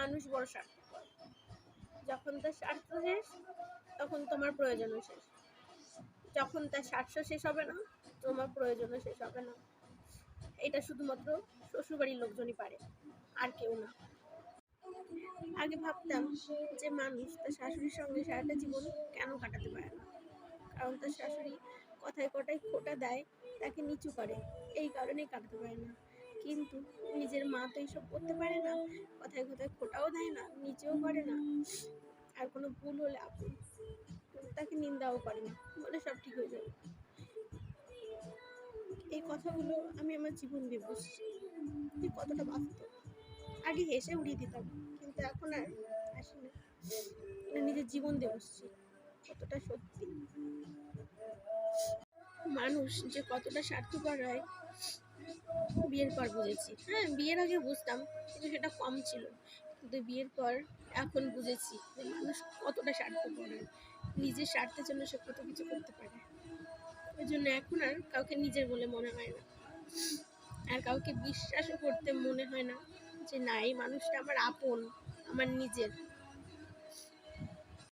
মানুষ বড় স্বার্থপর। যখন তার স্বার্থ শেষ তখন তোমার প্রয়োজনও শেষ। যখন তার স্বার্থ শেষ হবে না তোমার প্রয়োজনও শেষ হবে না। এটা শুধুমাত্র শ্বশুরবাড়ির লোকজনই পারে, আর কেউ না। আগে ভাবতাম যে মানুষ তার শাশুড়ির সঙ্গে সারাটা জীবন কেন কাটাতে পারে না, কারণ তার শাশুড়ি কথায় কথায় খোঁটা দেয়, তাকে নিচু করে, এই কারণেই কাটাতে পারে না। কিন্তু নিজের মা তো এইসব করতে পারে না, কথায় কথায় খোঁটাও দেয় না, নিচেও করে না, আর কোনো ভুল হলে আপন তাকে নিন্দাও করে না, বলে সব ঠিক হয়ে যাবে। এই কথাগুলো আমি আমার জীবন দিয়ে বুঝছি যে কতটা বাস্তব। আগে হেসে উড়িয়ে দিতাম, কিন্তু এখন আর হাসি না, নিজের জীবন দিয়ে বুঝছি কতটা সত্যি। মানুষ যে কতটা স্বার্থপর হয় বিয়ের পর বুঝেছি। হ্যাঁ, বিয়ের আগে বুঝতাম, কিন্তু সেটা কম ছিল। কিন্তু বিয়ের পর এখন বুঝেছি যে মানুষ কতটা স্বার্থপর হয়, নিজের স্বার্থের জন্য সে কত কিছু করতে পারে। ওই জন্য এখন আর কাউকে নিজের বলে মনে হয় না, আর কাউকে বিশ্বাসও করতে মনে হয় না যে না, এই মানুষটা আমার আপন, আমার নিজের।